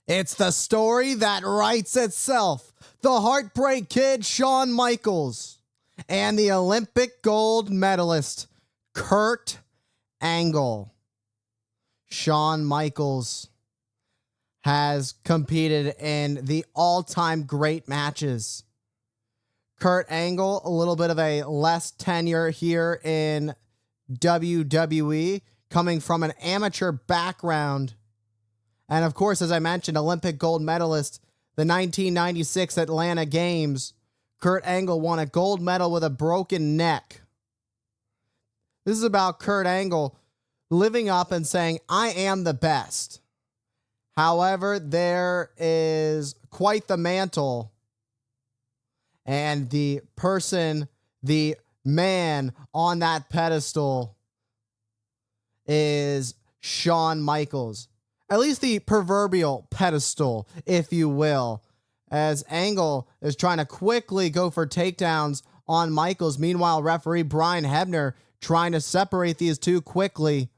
It's the story that writes itself. The Heartbreak Kid, Shawn Michaels, and the Olympic gold medalist, Kurt Angle. Shawn Michaels has competed in the all-time great matches. Kurt Angle, a little bit of a less tenure here in WWE, coming from an amateur background. And of course, as I mentioned, Olympic gold medalist, the 1996 Atlanta Games. Kurt Angle won a gold medal with a broken neck. This is about Kurt Angle living up and saying, I am the best. However, there is quite the mantle. And the person, the man on that pedestal is Shawn Michaels. At least the proverbial pedestal, if you will, as Angle is trying to quickly go for takedowns on Michaels. Meanwhile, referee Brian Hebner trying to separate these two quickly.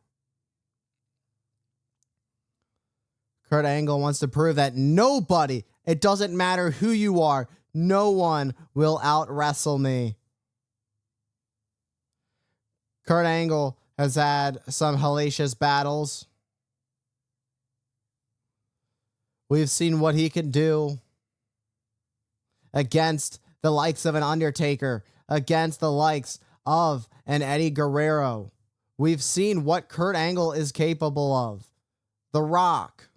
Kurt Angle wants to prove that nobody, it doesn't matter who you are, no one will out-wrestle me. Kurt Angle has had some hellacious battles. We've seen what he can do against the likes of an Undertaker, against the likes of an Eddie Guerrero. We've seen what Kurt Angle is capable of. The Rock.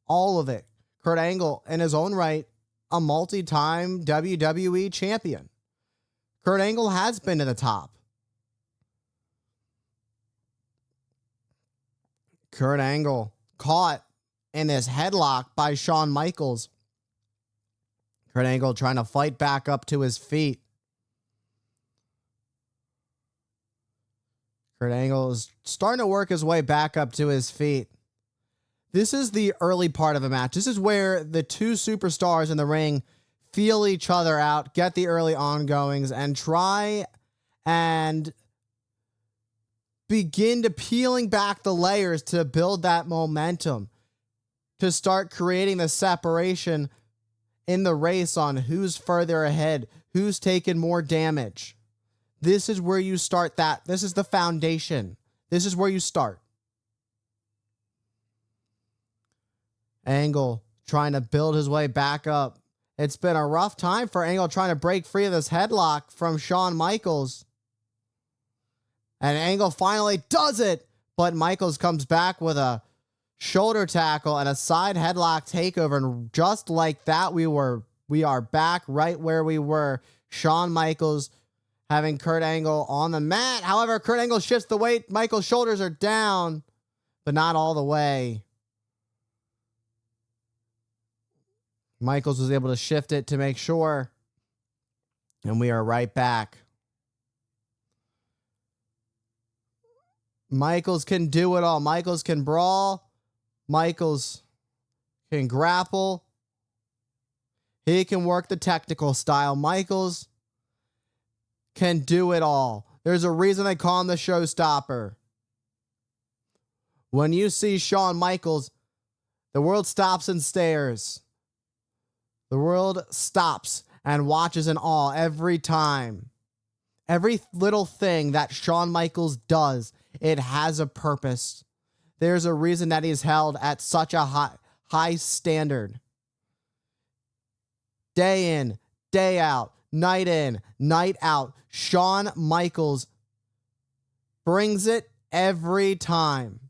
All of it. Kurt Angle, in his own right, a multi-time WWE champion. Kurt Angle has been to the top. Kurt Angle caught in this headlock by Shawn Michaels. Kurt Angle trying to fight back up to his feet. Kurt Angle is starting to work his way back up to his feet. This is the early part of a match. This is where the two superstars in the ring feel each other out, get the early ongoings, and try and begin to peeling back the layers to build that momentum, to start creating the separation in the race on who's further ahead, who's taken more damage. This is where you start that. This is the foundation. This is where you start. Angle trying to build his way back up. It's been a rough time for Angle trying to break free of this headlock from Shawn Michaels. And Angle finally does it, but Michaels comes back with a shoulder tackle and a side headlock takeover. And just like that, we are back right where we were. Shawn Michaels having Kurt Angle on the mat. However, Kurt Angle shifts the weight. Michaels' shoulders are down, but not all the way. Michaels was able to shift it to make sure. And we are right back. Michaels can do it all. Michaels can brawl. Michaels can grapple. He can work the technical style. Michaels can do it all. There's a reason they call him the showstopper. When you see Shawn Michaels, the world stops and stares. The world stops and watches in awe every time. Every little thing that Shawn Michaels does, it has a purpose. There's a reason that he's held at such a high standard. Day in, day out, night in, night out, Shawn Michaels brings it every time.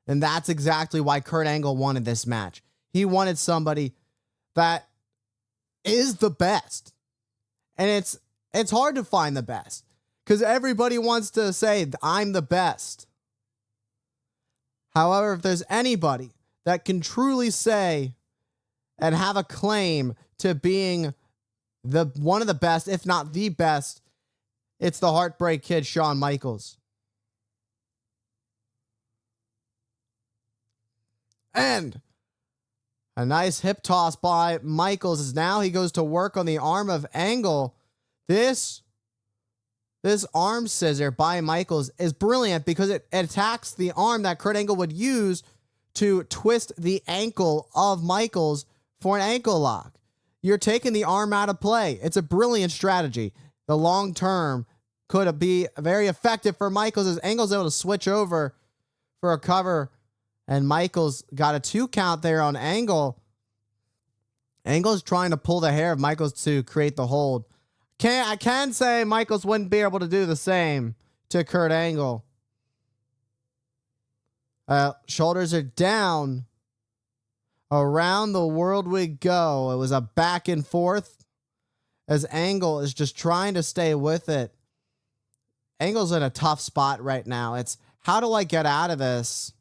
And that's exactly why Kurt Angle wanted this match. He wanted somebody that is the best. And it's hard to find the best because everybody wants to say, I'm the best. However, if there's anybody that can truly say and have a claim to being the one of the best, if not the best, it's the Heartbreak Kid, Shawn Michaels. And a nice hip toss by Michaels as now he goes to work on the arm of Angle. This arm scissor by Michaels is brilliant because it attacks the arm that Kurt Angle would use to twist the ankle of Michaels for an ankle lock. You're taking the arm out of play. It's a brilliant strategy. The long term could be very effective for Michaels as Angle's able to switch over for a cover, and Michaels got a 2 count there on Angle. Angle's trying to pull the hair of Michaels to create the hold. I can say Michaels wouldn't be able to do the same to Kurt Angle. Shoulders are down. Around the world we go. It was a back and forth as Angle is just trying to stay with it. Angle's in a tough spot right now. It's, how do I get out of this?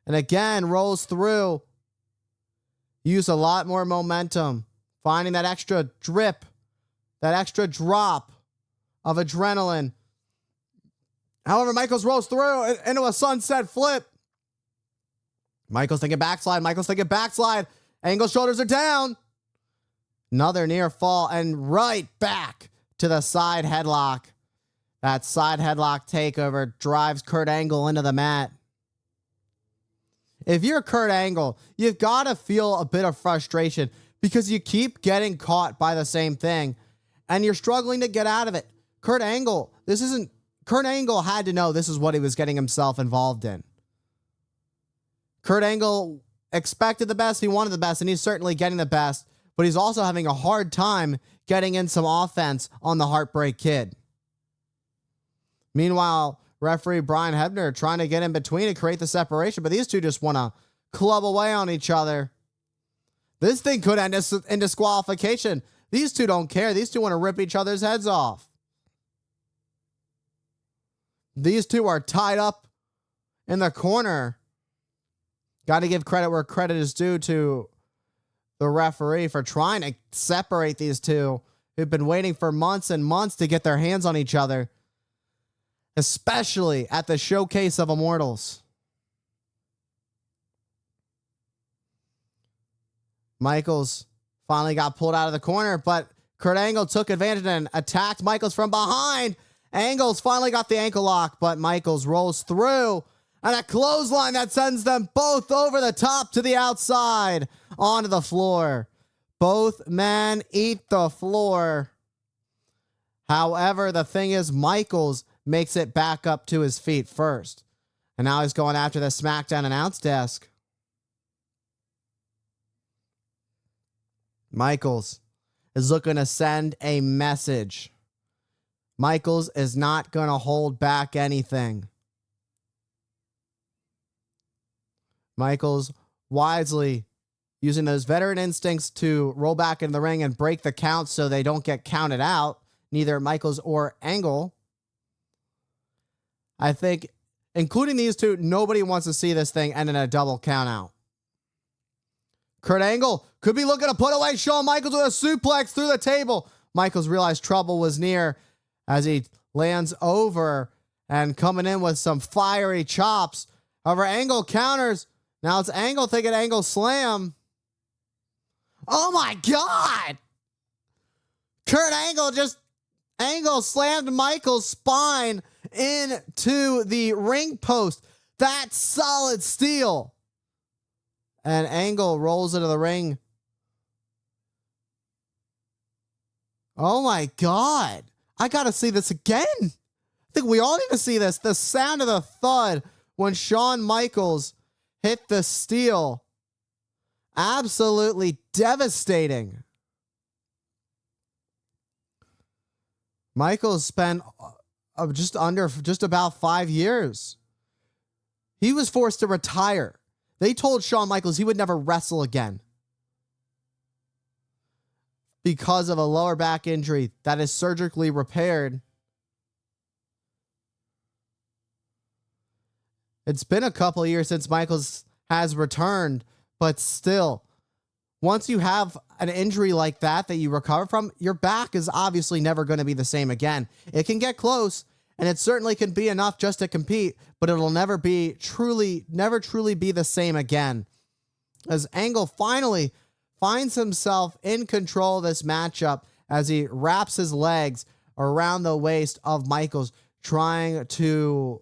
And again, rolls through. Use a lot more momentum. Finding that extra drip, that extra drop of adrenaline. However, Michaels rolls through into a sunset flip. Michaels thinking backslide. Michaels thinking backslide. Angle's shoulders are down. Another near fall and right back to the side headlock. That side headlock takeover drives Kurt Angle into the mat. If you're Kurt Angle, you've got to feel a bit of frustration because you keep getting caught by the same thing and you're struggling to get out of it. Kurt Angle had to know this is what he was getting himself involved in. Kurt Angle expected the best, he wanted the best, and he's certainly getting the best, but he's also having a hard time getting in some offense on the Heartbreak Kid. Meanwhile, referee Brian Hebner trying to get in between to create the separation, but these two just want to club away on each other. This thing could end in disqualification. These two don't care. These two want to rip each other's heads off. These two are tied up in the corner. Got to give credit where credit is due to the referee for trying to separate these two who've been waiting for months and months to get their hands on each other, especially at the Showcase of Immortals. Michaels finally got pulled out of the corner, but Kurt Angle took advantage and attacked Michaels from behind. Angle's finally got the ankle lock, but Michaels rolls through. And a clothesline that sends them both over the top to the outside onto the floor. Both men eat the floor. However, the thing is, Michaels makes it back up to his feet first. And now he's going after the SmackDown announce desk. Michaels is looking to send a message. Michaels is not going to hold back anything. Michaels wisely using those veteran instincts to roll back in the ring and break the count so they don't get counted out, neither Michaels or Angle. I think, including these two, nobody wants to see this thing end in a double count out. Kurt Angle could be looking to put away Shawn Michaels with a suplex through the table. Michaels realized trouble was near as he lands over and coming in with some fiery chops. However, Angle counters. Now it's Angle thinking Angle slam. Oh my God! Kurt Angle slammed Michael's spine into the ring post. That's solid steel. And Angle rolls into the ring. Oh my God. I gotta see this again. I think we all need to see this. The sound of the thud when Shawn Michaels hit the steel. Absolutely devastating. Michaels spent just about 5 years. He was forced to retire. They told Shawn Michaels he would never wrestle again because of a lower back injury that is surgically repaired. It's been a couple of years since Michaels has returned, but still, once you have an injury like that you recover from, your back is obviously never going to be the same again. It can get close, and it certainly can be enough just to compete, but it'll never truly be the same again. As Angle finally finds himself in control of this matchup as he wraps his legs around the waist of Michaels, trying to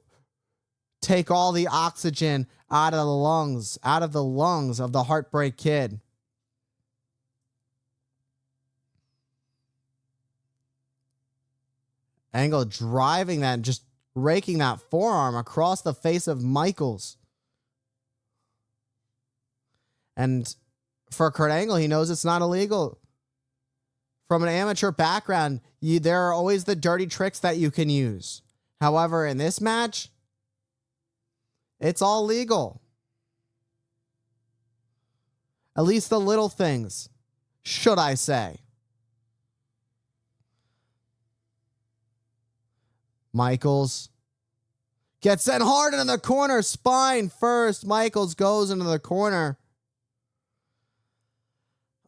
take all the oxygen out of the lungs of the Heartbreak Kid. Angle driving that, just raking that forearm across the face of Michaels. And for Kurt Angle, he knows it's not illegal. From an amateur background, there are always the dirty tricks that you can use. However, in this match, it's all legal. At least the little things, should I say. Michaels gets sent hard into the corner, spine first. Michaels goes into the corner.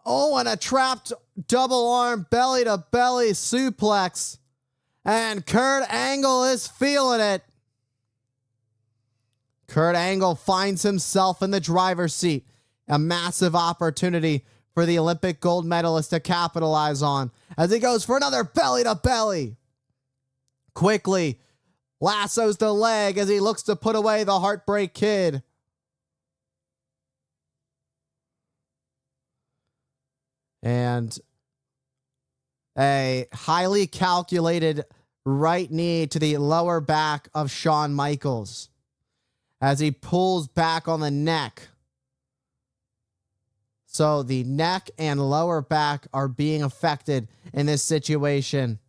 Oh, and a trapped double arm belly to belly suplex. And Kurt Angle is feeling it. Kurt Angle finds himself in the driver's seat. A massive opportunity for the Olympic gold medalist to capitalize on as he goes for another belly to belly. Quickly lassos the leg as he looks to put away the Heartbreak Kid. And a highly calculated right knee to the lower back of Shawn Michaels as he pulls back on the neck. So the neck and lower back are being affected in this situation.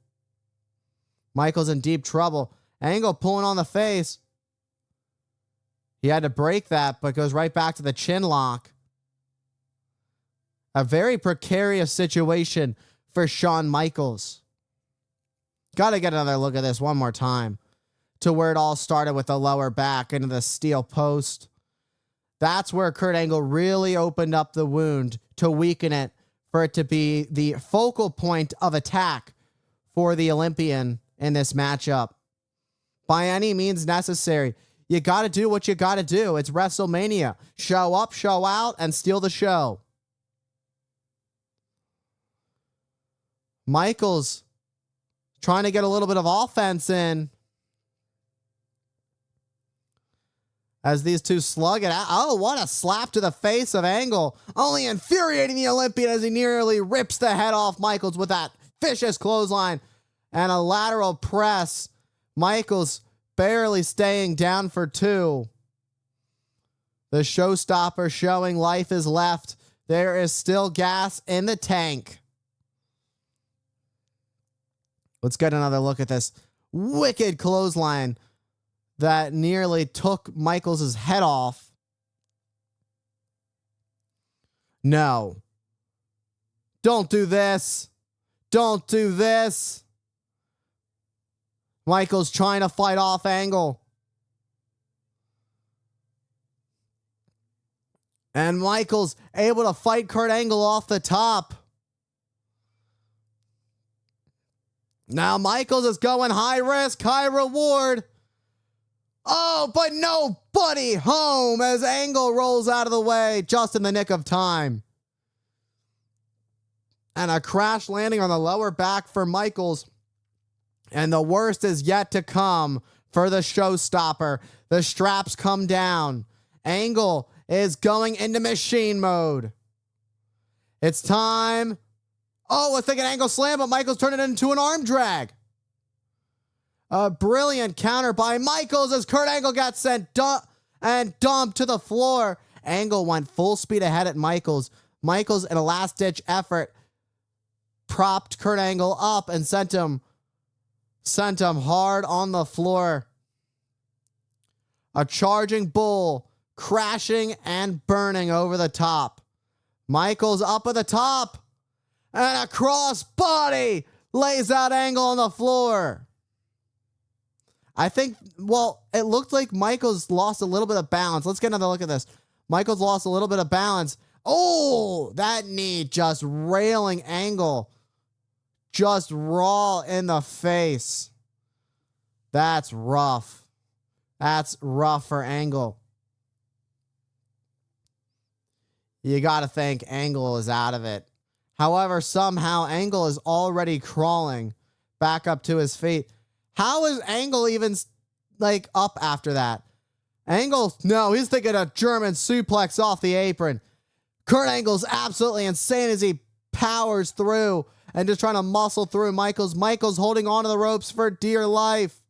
Michaels in deep trouble. Angle pulling on the face. He had to break that, but goes right back to the chin lock. A very precarious situation for Shawn Michaels. Got to get another look at this one more time. To where it all started with the lower back into the steel post. That's where Kurt Angle really opened up the wound to weaken it for it to be the focal point of attack for the Olympian in this matchup. By any means necessary. You got to do what you got to do. It's WrestleMania. Show up, show out, and steal the show. Michaels trying to get a little bit of offense in as these two slug it out. Oh, what a slap to the face of Angle. Only infuriating the Olympian as he nearly rips the head off Michaels with that vicious clothesline and a lateral press. Michaels barely staying down for two. The showstopper showing life is left. There is still gas in the tank. Let's get another look at this wicked clothesline that nearly took Michaels' head off. No. Don't do this. Don't do this. Michaels trying to fight off Angle. And Michaels able to fight Kurt Angle off the top. Now Michaels is going high risk, high reward. Oh, but nobody home as Angle rolls out of the way just in the nick of time. And a crash landing on the lower back for Michaels. And the worst is yet to come for the showstopper. The straps come down. Angle is going into machine mode. It's time. Oh, I think an Angle slam, but Michaels turned it into an arm drag. A brilliant counter by Michaels as Kurt Angle got sent and dumped to the floor. Angle went full speed ahead at Michaels. Michaels, in a last-ditch effort, propped Kurt Angle up and sent him hard on the floor. A charging bull crashing and burning over the top. Michaels up at the top. And a cross body lays out Angle on the floor. I think, well, it looked like Michaels lost a little bit of balance. Let's get another look at this. Michaels lost a little bit of balance. Oh, that knee just railing Angle. Just raw in the face. That's rough. That's rough for Angle. You got to think Angle is out of it. However, somehow Angle is already crawling back up to his feet. How is Angle even up after that? Angle, no, he's thinking a German suplex off the apron. Kurt Angle's absolutely insane as he powers through and just trying to muscle through Michaels. Michaels holding onto the ropes for dear life.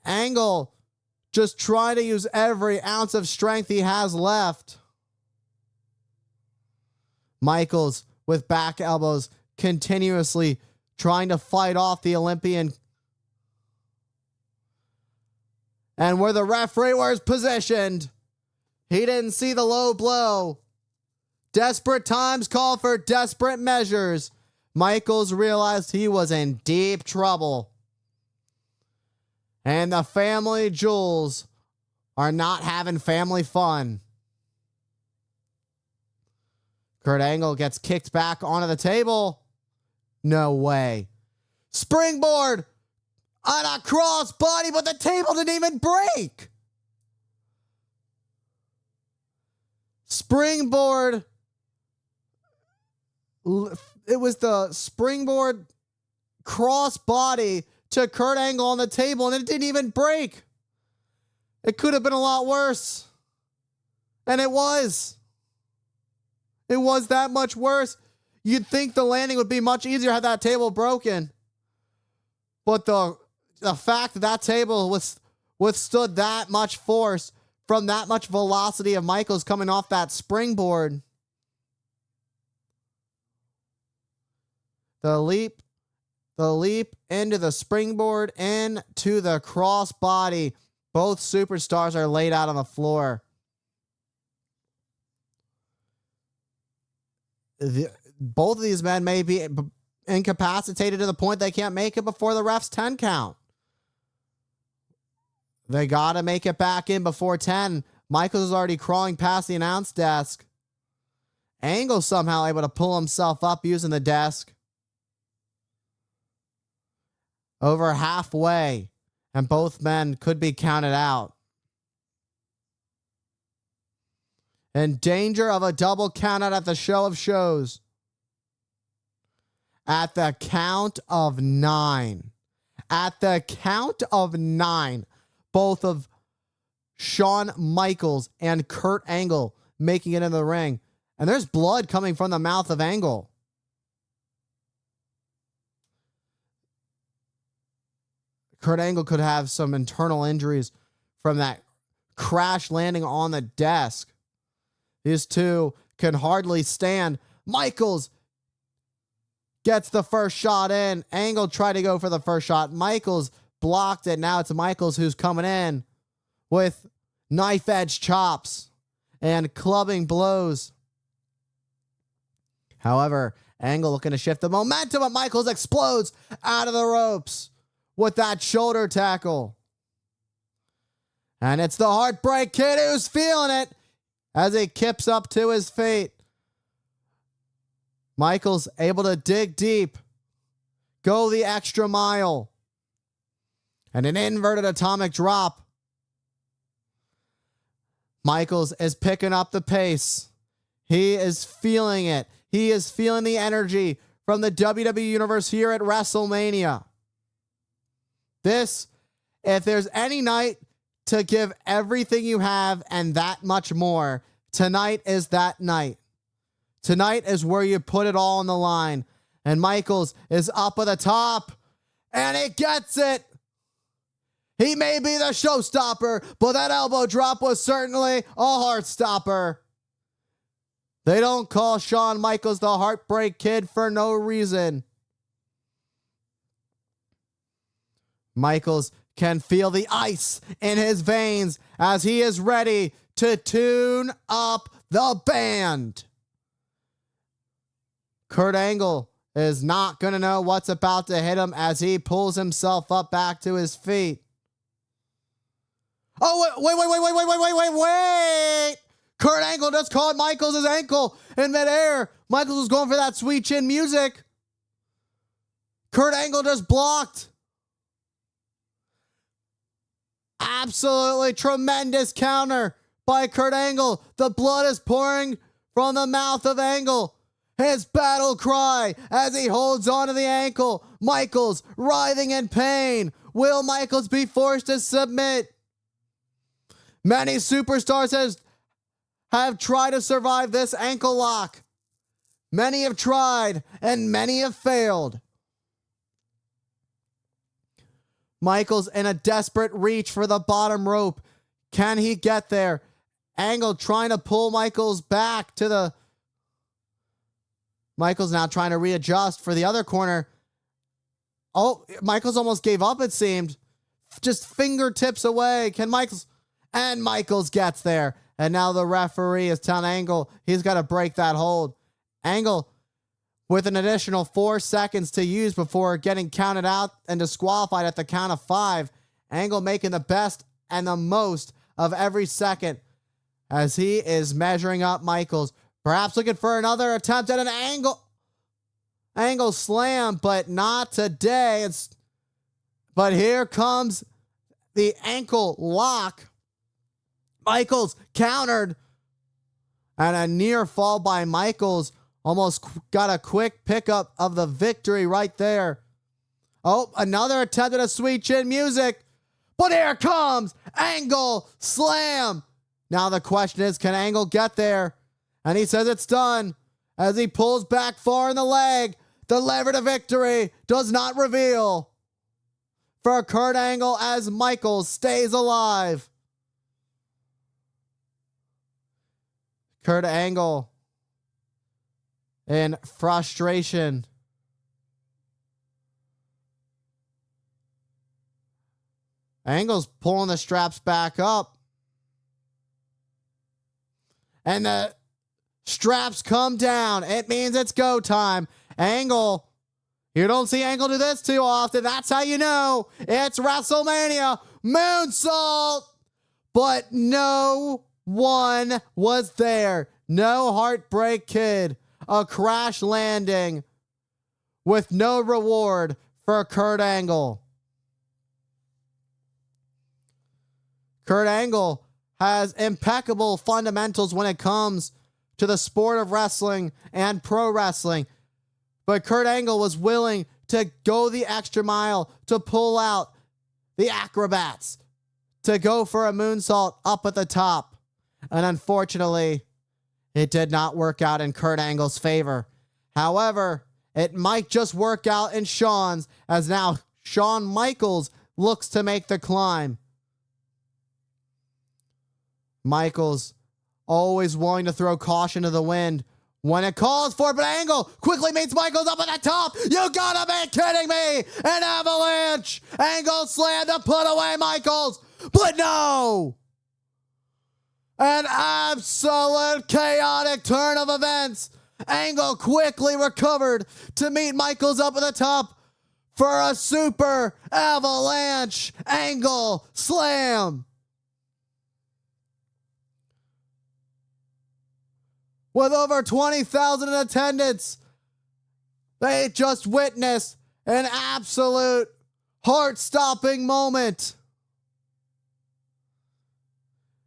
Angle just trying to use every ounce of strength he has left. Michaels with back elbows continuously trying to fight off the Olympian. And where the referee was positioned, he didn't see the low blow. Desperate times call for desperate measures. Michaels realized he was in deep trouble. And the family jewels are not having family fun. Kurt Angle gets kicked back onto the table. No way. Springboard on a crossbody, but the table didn't even break. Springboard. It was the springboard crossbody to Kurt Angle on the table, and it didn't even break. It could have been a lot worse. And it was. It was that much worse. You'd think the landing would be much easier had that table broken. But the fact that that table withstood that much force from that much velocity of Michaels coming off that springboard. The leap into the springboard, into the crossbody. Both superstars are laid out on the floor. Both of these men may be incapacitated to the point they can't make it before the ref's 10 count. They got to make it back in before 10. Michaels is already crawling past the announce desk. Angle somehow able to pull himself up using the desk. Over halfway, and both men could be counted out. In danger of a double countout at the show of shows. At the count of 9. At the count of 9. Both of Shawn Michaels and Kurt Angle making it into the ring. And there's blood coming from the mouth of Angle. Kurt Angle could have some internal injuries from that crash landing on the desk. These two can hardly stand. Michaels gets the first shot in. Angle tried to go for the first shot. Michaels blocked it. Now it's Michaels who's coming in with knife edge chops and clubbing blows. However, Angle looking to shift the momentum, but Michaels explodes out of the ropes with that shoulder tackle. And it's the Heartbreak Kid who's feeling it as he kips up to his feet. Michaels able to dig deep, go the extra mile, and an inverted atomic drop. Michaels is picking up the pace. He is feeling it. He is feeling the energy from the WWE Universe here at WrestleMania. This, if there's any night to give everything you have and that much more, tonight is that night. Tonight is where you put it all on the line. And Michaels is up at the top, and he gets it. He may be the showstopper, but that elbow drop was certainly a heart stopper. They don't call Shawn Michaels the Heartbreak Kid for no reason. Michaels can feel the ice in his veins as he is ready to tune up the band. Kurt Angle is not going to know what's about to hit him as he pulls himself up back to his feet. Oh, wait. Kurt Angle just caught Michaels' ankle in midair. Michaels was going for that sweet chin music. Kurt Angle just blocked. Absolutely tremendous counter by Kurt Angle. The blood is pouring from the mouth of Angle. his battle cry as he holds onto the ankle. Michaels writhing in pain. Will Michaels be forced to submit? Many superstars have tried to survive this ankle lock. Many have tried and many have failed. Michaels in a desperate reach for the bottom rope. Can he get there? Angle trying to pull Michaels back to the... Michaels now trying to readjust for the other corner. Oh, Michaels almost gave up, it seemed. Just fingertips away. Can Michaels... And Michaels gets there. And now the referee is telling Angle he's got to break that hold. Angle with an additional 4 seconds to use before getting counted out and disqualified at the count of 5. Angle making the best and the most of every second as he is measuring up Michaels. Perhaps looking for another attempt at an angle slam, but not today. But here comes the ankle lock. Michaels countered, and a near fall by Michaels. Almost got a quick pickup of the victory right there. Oh, another attempt at a sweet chin music. But here comes Angle slam. Now the question is, can Angle get there? And he says it's done as he pulls back far in the leg. The lever to victory does not reveal for Kurt Angle as Michaels stays alive. Kurt Angle in frustration. Angle's pulling the straps back up. And the straps come down. It means it's go time. Angle. You don't see Angle do this too often. That's how you know it's WrestleMania. Moonsault. But no one was there. No Heartbreak Kid. A crash landing with no reward for Kurt Angle. Kurt Angle has impeccable fundamentals when it comes to the sport of wrestling and pro wrestling. But Kurt Angle was willing to go the extra mile to pull out the acrobats, to go for a moonsault up at the top. And unfortunately, it did not work out in Kurt Angle's favor. However, it might just work out in Shawn's, as now Shawn Michaels looks to make the climb. Michaels always willing to throw caution to the wind when it calls for it, but Angle quickly meets Michaels up at the top. You gotta be kidding me! An avalanche! Angle slam to put away Michaels, but no! An absolute chaotic turn of events. Angle quickly recovered to meet Michaels up at the top for a super avalanche Angle slam. With over 20,000 in attendance, they just witnessed an absolute heart-stopping moment.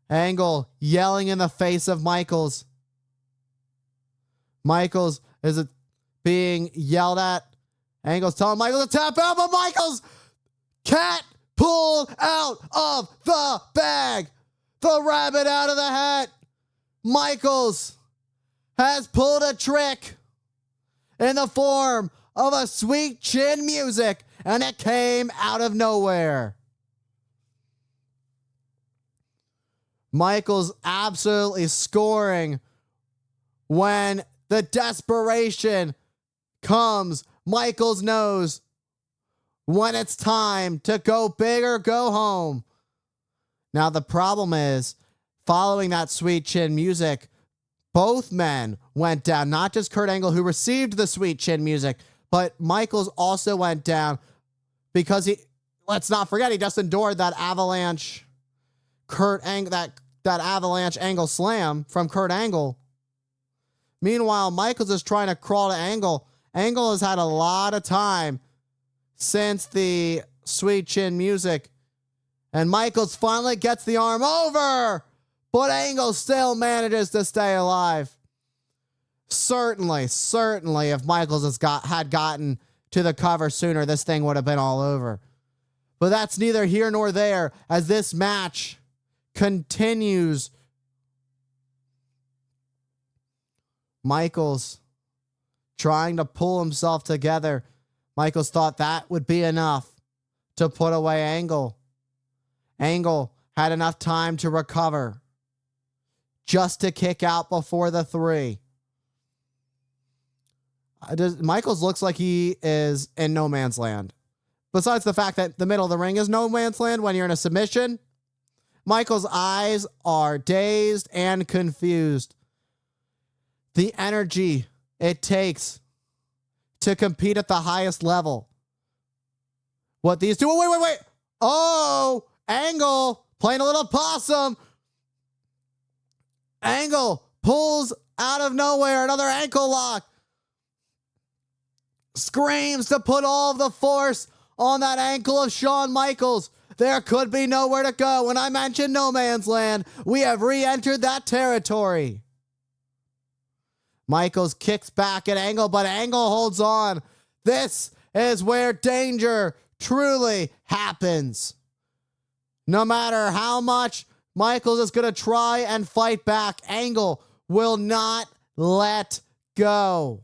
Angle yelling in the face of Michaels. Michaels is being yelled at. Angle's telling Michaels to tap out, but Michaels can't pull out of the bag. The rabbit out of the hat. Michaels has pulled a trick in the form of a sweet chin music, and it came out of nowhere. Michaels absolutely scoring when the desperation comes. Michaels knows when it's time to go big or go home. Now the problem is, following that sweet chin music, both men went down. Not just Kurt Angle, who received the sweet chin music, but Michaels also went down because let's not forget, he just endured that avalanche that avalanche Angle slam from Kurt Angle. Meanwhile, Michaels is trying to crawl to Angle. Angle has had a lot of time since the sweet chin music, and Michaels finally gets the arm over, but Angle still manages to stay alive. Certainly, if Michaels had gotten to the cover sooner, this thing would have been all over. But that's neither here nor there, as this match continues. Michaels trying to pull himself together. Michaels thought that would be enough to put away Angle. Angle had enough time to recover, just to kick out before the 3. Michaels looks like he is in no man's land. Besides the fact that the middle of the ring is no man's land when you're in a submission, Michaels' eyes are dazed and confused. The energy it takes to compete at the highest level. What these two... Wait. Oh, Angle playing a little possum. Angle pulls out of nowhere another ankle lock. Screams to put all of the force on that ankle of Shawn Michaels. There could be nowhere to go. When I mentioned no man's land, we have re-entered that territory. Michaels kicks back at Angle, but Angle holds on. This is where danger truly happens. No matter how much Michaels is going to try and fight back, Angle will not let go.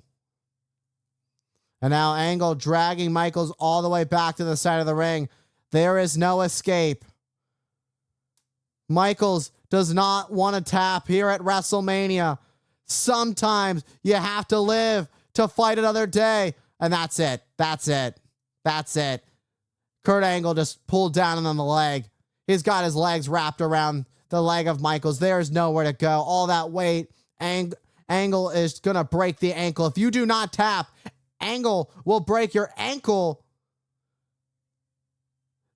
And now Angle dragging Michaels all the way back to the side of the ring. There is no escape. Michaels does not want to tap here at WrestleMania. Sometimes you have to live to fight another day. And that's it. Kurt Angle just pulled down on the leg. He's got his legs wrapped around the leg of Michaels. There's nowhere to go. All that weight. Angle is going to break the ankle. If you do not tap, Angle will break your ankle.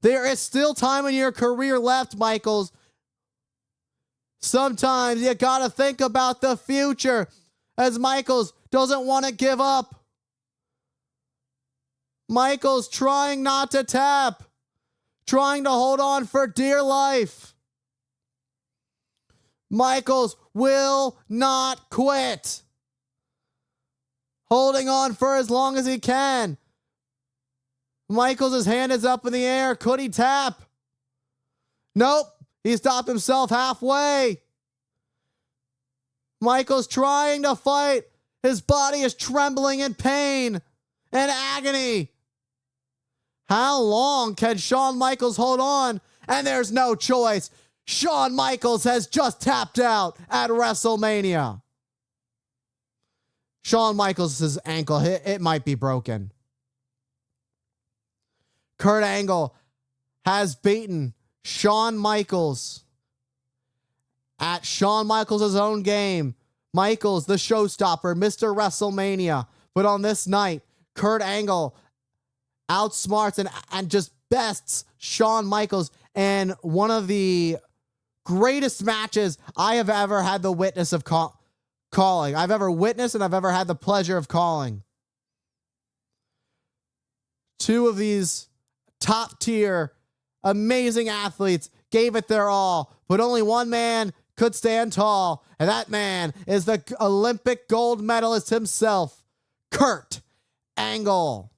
There is still time in your career left, Michaels. Sometimes you got to think about the future, as Michaels doesn't want to give up. Michaels trying not to tap, trying to hold on for dear life. Michaels will not quit. Holding on for as long as he can. Michaels' hand is up in the air. Could he tap? Nope. He stopped himself halfway. Michaels trying to fight. His body is trembling in pain and agony. How long can Shawn Michaels hold on? And there's no choice. Shawn Michaels has just tapped out at WrestleMania. Shawn Michaels' ankle, it might be broken. Kurt Angle has beaten Shawn Michaels at Shawn Michaels' own game. Michaels, the showstopper, Mr. WrestleMania. But on this night, Kurt Angle outsmarts and just bests Shawn Michaels in one of the greatest matches I have ever had the witness of calling. I've ever witnessed and I've ever had the pleasure of calling. Two of these top tier, amazing athletes gave it their all, but only one man could stand tall, and that man is the Olympic gold medalist himself, Kurt Angle.